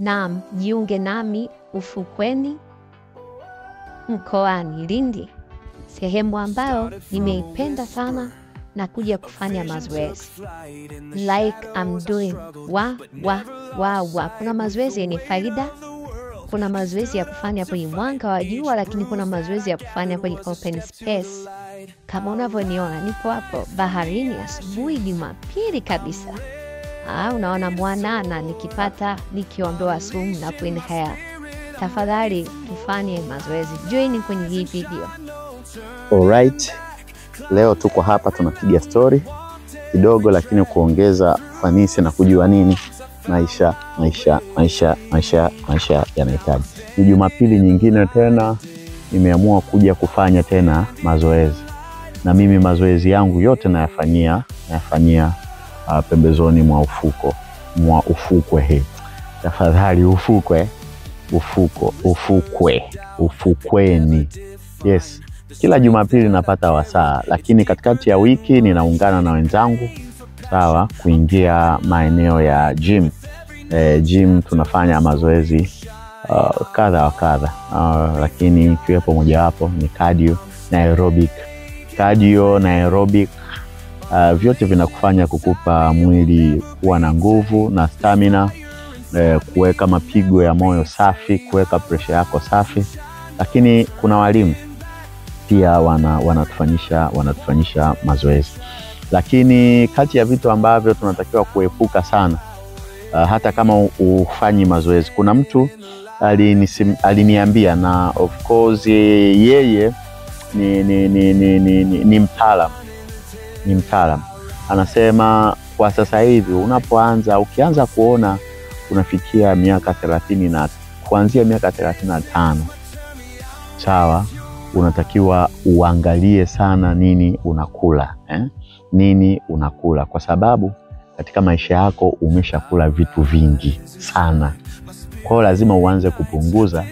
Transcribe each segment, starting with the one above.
Naam, jiunge nami ufukweni mkoani Lindi, sehemu ambayo nimeipenda sana na kuja kufanya mazoezi. Like I'm doing kuna mazoezi yenye faida, kuna mazoezi ya kufanya kwenye mwanga wa jua, lakini kuna mazoezi ya kufanya kwenye open space. Kama unavyoniona nipo hapo baharini asubuhi Jumapili kabisa. Unaona mwanana nikiondoa sumu na kuinhale. Tafadhali tufanye mazoezi. Join kwenye hii video. Alright. Leo tuko hapa tunapiga story kidogo, lakini kuongeza ufanisi na kujua nini maisha yanahitaji. Ni Jumapili nyingine tena nimeamua kuja kufanya tena mazoezi. Na mimi mazoezi yangu yote nayafanyia pembezoni mwa ufukwe. Tafadhali ufukweni. Yes. Kila Jumapili napata wasaa, lakini katikati ya wiki ninaungana na wenzangu sawa kuingia maeneo ya gym. Gym tunafanya mazoezi kadha wa kadha, lakini kiwepo mojawapo ni cardio na aerobic. Cardio na aerobic vyote vinakufanya kukupa mwili kuwa na nguvu na stamina, kuweka mapigo ya moyo safi, kuweka pressure yako safi. Lakini kuna walimu pia wanatufanyisha mazoezi. Lakini kati ya vitu ambavyo tunatakiwa kuepuka sana, hata kama ufanyi mazoezi, kuna mtu aliniambia, na of course yeye ni mtaalamu. Anasema kwa sasa hivi ukianza kuona unafikia miaka 30 na kuanzia miaka 35, sawa, unatakiwa uangalie sana nini unakula, nini unakula, kwa sababu katika maisha yako umeshakula vitu vingi sana. Kwa hiyo lazima uanze kupunguza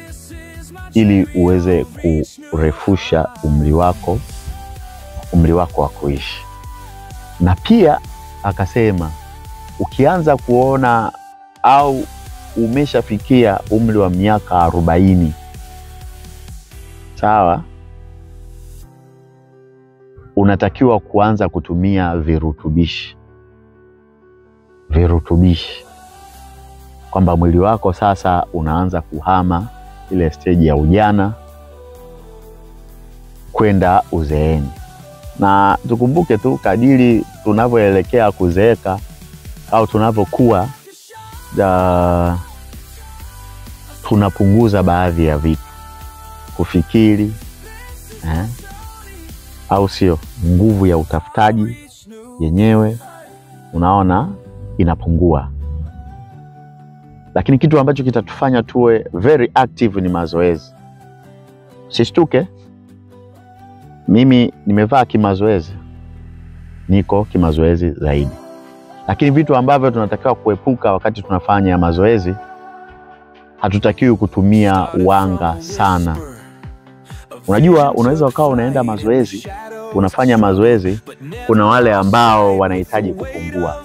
ili uweze kurefusha umri wako wa kuishi. Na pia akasema ukianza kuona au umeshafikia umri wa miaka 40, sawa, unatakiwa kuanza kutumia virutubishi, kwamba mwili wako sasa unaanza kuhama ile stage ya ujana kwenda uzeeni. Na tukumbuke tu kadiri tunavyoelekea kuzeeka au tunavyokuwa, tunapunguza baadhi ya vitu, kufikiri, au sio, nguvu ya utafutaji yenyewe unaona inapungua. Lakini kitu ambacho kitatufanya tuwe very active ni mazoezi. Sishtuke, mimi nimevaa kimazoezi, niko kimazoezi zaidi. Lakini vitu ambavyo tunatakiwa kuepuka wakati tunafanya mazoezi, hatutakiwi kutumia wanga sana. Unajua, unaweza ukawa unaenda mazoezi, unafanya mazoezi, kuna wale ambao wanahitaji kupungua,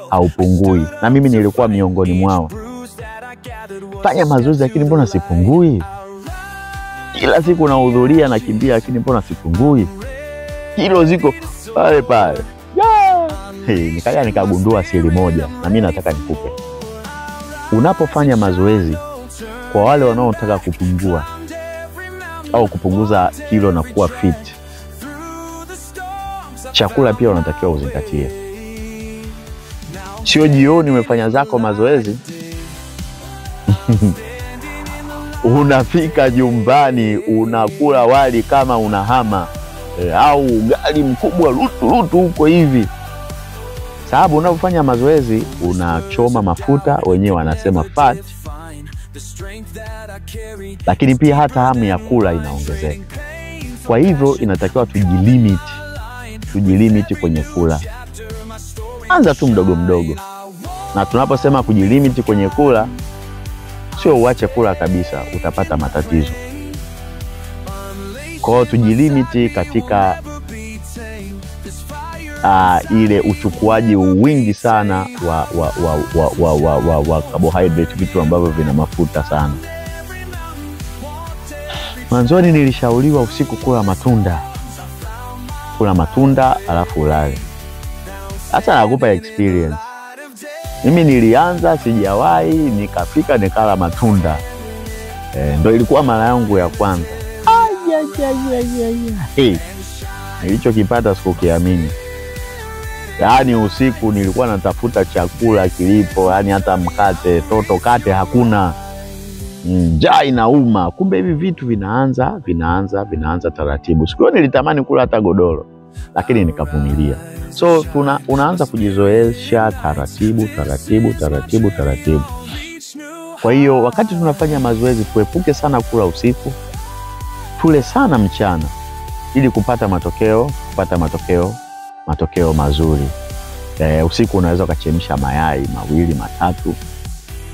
haupungui. Na mimi nilikuwa miongoni mwao. Fanya mazoezi lakini mbona sipungui? Kila siku nahudhuria na kimbia lakini mbona sipungui? Kilo ziko pale. Nikaja nikagundua siri moja, na mimi nataka nikupe. Unapofanya mazoezi, kwa wale wanaotaka kupungua au kupunguza kilo na kuwa fit, chakula pia unatakiwa uzingatie. Sio jioni umefanya zako mazoezi unafika nyumbani unakula wali kama unahama, au ugali mkubwa rutu huko hivi. Sababu unapofanya mazoezi unachoma mafuta, wenyewe wanasema fat, lakini pia hata hamu ya kula inaongezeka. Kwa hivyo inatakiwa tujilimit kwenye kula. Anza tu mdogo. Na tunaposema kujilimit kwenye kula, sio uache kula kabisa, utapata matatizo. Kwa hiyo tujilimit katika ile uchukuaji wingi sana wa carbohydrate, vitu ambavyo vina mafuta sana. Mwanzoni nilishauriwa usiku kula matunda alafu ulale. Hata nakupa experience. Mimi nilianza sijawahi, nikafika nikala matunda. Ndio ilikuwa mara yangu ya kwanza. Nilichokipata sikukiamini. Yaani usiku nilikuwa natafuta chakula kilipo, yaani hata mkate, kate hakuna. Njaa inauma. Kumbe hivi vitu vinaanza taratibu. Siku nilitamani kula hata godoro, lakini nikavumilia. So unaanza kujizoesha taratibu. Kwa hiyo wakati tunafanya mazoezi tuepuke sana kula usiku. Tule sana mchana ili kupata matokeo mazuri. Usiku unaweza ukachemsha mayai 2 matatu,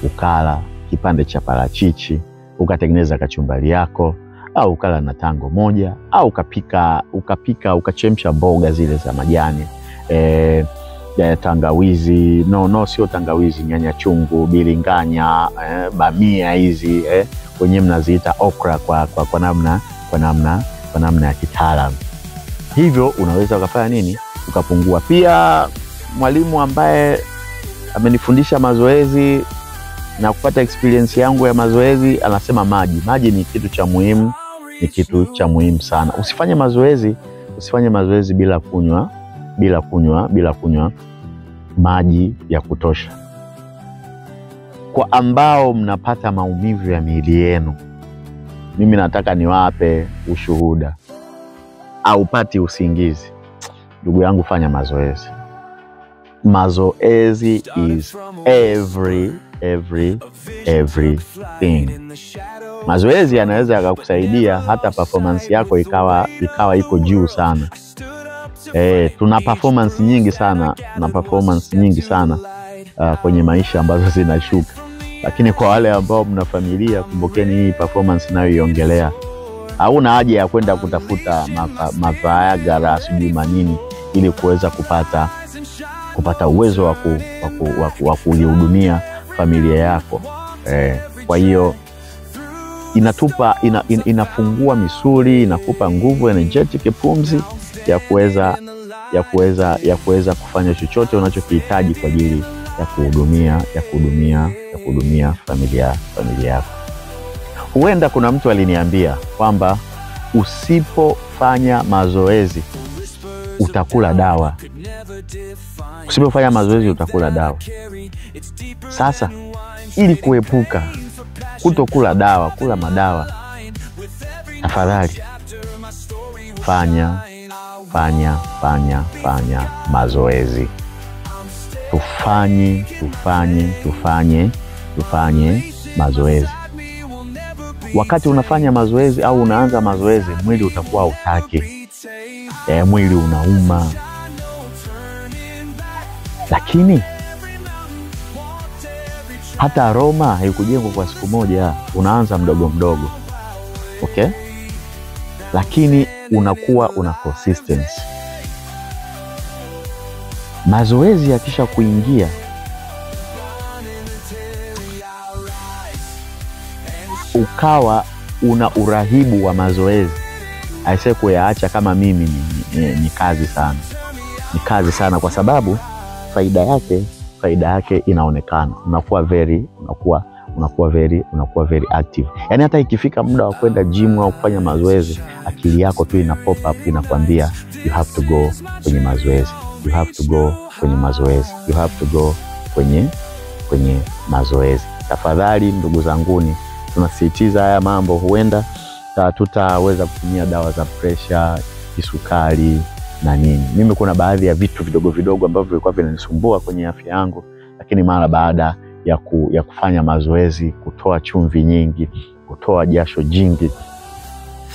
ukala kipande cha parachichi, ukatengeneza kachumbari yako, au ukala na tango moja, au ukachemsha mboga zile za majani, tangawizi, sio tangawizi, nyanya chungu, bilinganya, bamia hizi, wenyewe mnaziita okra kwa namna ya kitaalamu. Hivyo unaweza ukafanya nini? Ukapungua. Pia mwalimu ambaye amenifundisha mazoezi na kupata experience yangu ya mazoezi anasema maji ni kitu cha muhimu sana. Usifanye mazoezi bila kunywa maji ya kutosha. Kwa ambao mnapata maumivu ya miili yenu, mimi nataka niwape ushuhuda. Haupati usingizi, ndugu yangu, fanya mazoezi. Mazoezi is everything. Mazoezi yanaweza yakakusaidia hata performance yako ikawa iko juu sana. Tuna performance nyingi sana kwenye maisha ambazo zinashuka. Lakini kwa wale ambao mna familia, kumbukeni hii performance nayo iongelea. Hauna haja ya kwenda kutafuta Viagra sijui manini ili kuweza kupata uwezo wa kulihudumia familia yako. Kwa hiyo inafungua misuli, inakupa nguvu, energetic, pumzi ya kuweza kufanya chochote unachokihitaji kwa ajili ya kuhudumia familia yako. Huenda kuna mtu aliniambia kwamba usipofanya mazoezi utakula dawa. Sasa ili kuepuka kutokula dawa, kula madawa, tafadhali fanya mazoezi. Tufanye mazoezi. Wakati unafanya mazoezi au unaanza mazoezi, mwili utakuwa hutaki. Mwili unauma. Lakini hata Roma haikujengwa kwa siku moja. Unaanza mdogo. Okay? Lakini unakuwa una consistency. Mazoezi yakisha kuingia, ukawa una urahibu wa mazoezi, aisee kuyaacha kama mimi ni kazi sana. Ni kazi sana kwa sababu faida yake inaonekana. Unakuwa very active. Yaani hata ikifika muda wa kwenda gym au kufanya mazoezi, akili yako tu ina pop up inakwambia you have to go kwenye mazoezi. Tafadhali ndugu zanguni, tunasisitiza haya mambo. Huenda tutaweza kutumia dawa za pressure, kisukari na nini. Mimi kuna baadhi ya vitu vidogo ambavyo vilikuwa vinanisumbua kwenye afya yangu, lakini mara baada ya kufanya mazoezi, kutoa chumvi nyingi, kutoa jasho jingi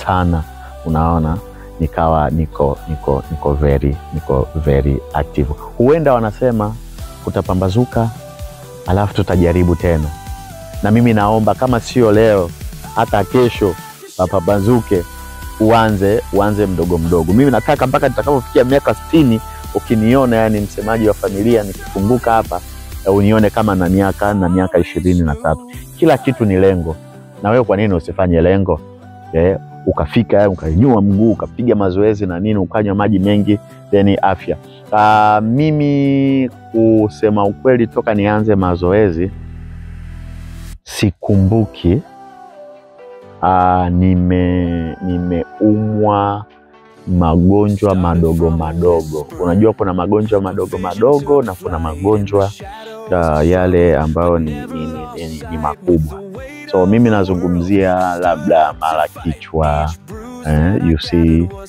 sana, unaona nikawa niko very active. Huenda wanasema kutapambazuka, alafu tutajaribu tena. Na mimi naomba kama sio leo, hata kesho papambazuke, uanze mdogo. Mimi nataka mpaka nitakapofikia miaka 60 ukiniona yani msemaji wa familia nikifunguka hapa, unione kama na miaka 23. Kila kitu ni lengo. Na wewe kwa nini usifanye lengo? Ukafika, ukanyua mguu, ukapiga mazoezi na nini, ukanywa maji mengi, then afya. Mimi kusema ukweli, toka nianze mazoezi sikumbuki nimeumwa magonjwa madogo madogo. Unajua kuna magonjwa madogo madogo na kuna magonjwa yale ambayo ni makubwa. So mimi nazungumzia labda mara kichwa,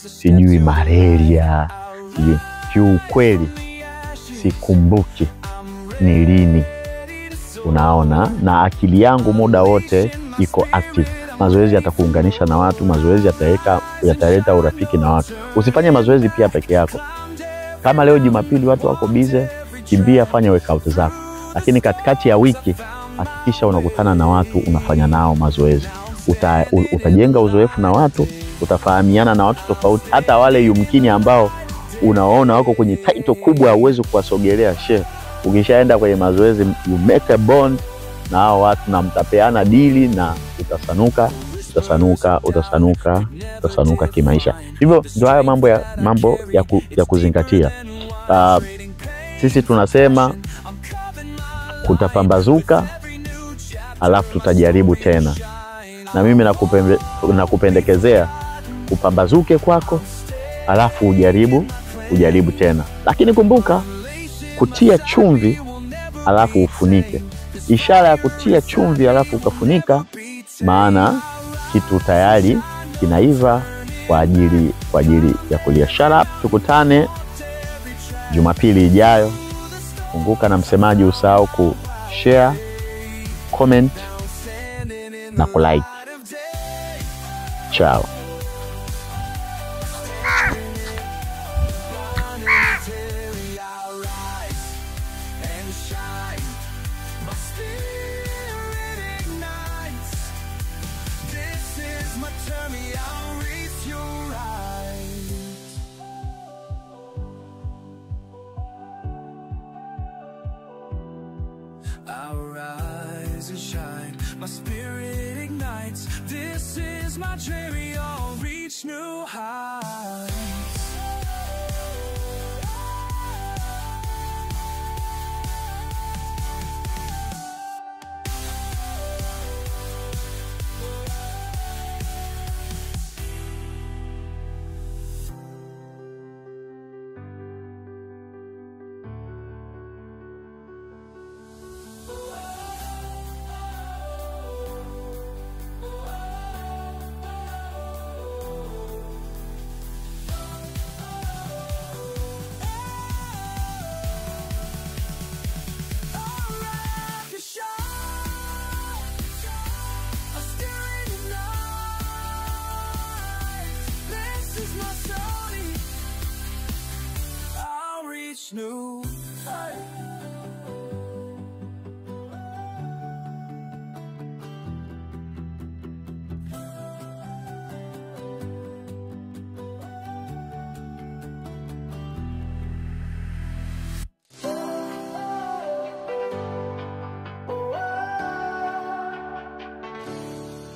sijui malaria. Kiukweli sikumbuki ni lini, unaona, na akili yangu muda wote iko active. Mazoezi yatakuunganisha na watu, mazoezi yataleta urafiki na watu. Usifanye mazoezi pia peke yako. Kama leo Jumapili watu wako busy, kimbia, fanya workout zako. Lakini katikati ya wiki hakikisha unakutana na watu, unafanya nao mazoezi. Utajenga uzoefu na watu, utafahamiana na watu tofauti. Hata wale yumkini ambao unaona wako kwenye title kubwa uwezo kuwasogelea, ukishaenda kwenye mazoezi you make a bond na hao watu na mtapeana dili na utasanuka kimaisha. Hivyo ndio hayo mambo ya kuzingatia. Sisi tunasema kutapambazuka, alafu tutajaribu tena. Na mimi nakupendekezea upambazuke kwako, alafu ujaribu tena. Lakini kumbuka kutia chumvi alafu ufunike. Ishara ya kutia chumvi alafu ukafunika, maana kitu tayari kinaiva kwa ajili ya kulia. Shut up. Tukutane Jumapili ijayo. Kumbuka na msemaji, usahau kushare, comment na kulike. Ciao. I'll rise and shine, my spirit ignites. This is my dream, we all reach new heights. New heights.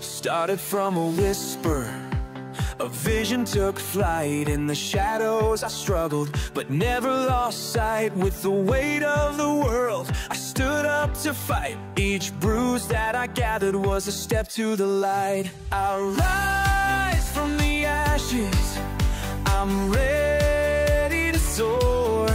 Started from a whisper, a vision took flight. In the shadows I struggled, but never lost sight. With the weight of the world, I stood up to fight. Each bruise that I gathered was a step to the light. I'll rise from the ashes, I'm ready to soar.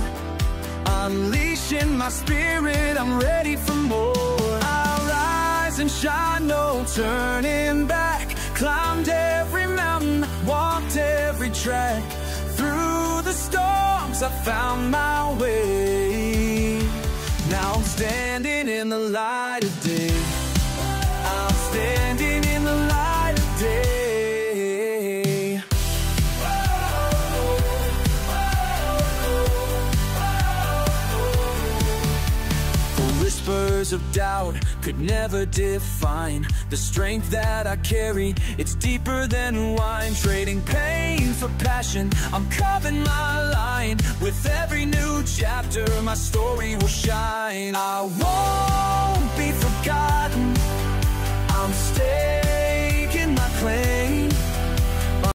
Unleashing my spirit, I'm ready for more. I'll rise and shine, no turning back. Climbed every mountain, walked every track. Through the storms, I found my way. Now I'm standing in the light of day. I'm standing in the light of day. The whispers of of doubt could never define the strength that I carry. It's deeper than wine, trading pain for passion. I'm carving my line. With every new chapter, my story will shine. I won't be forgotten. I'm staking my claim.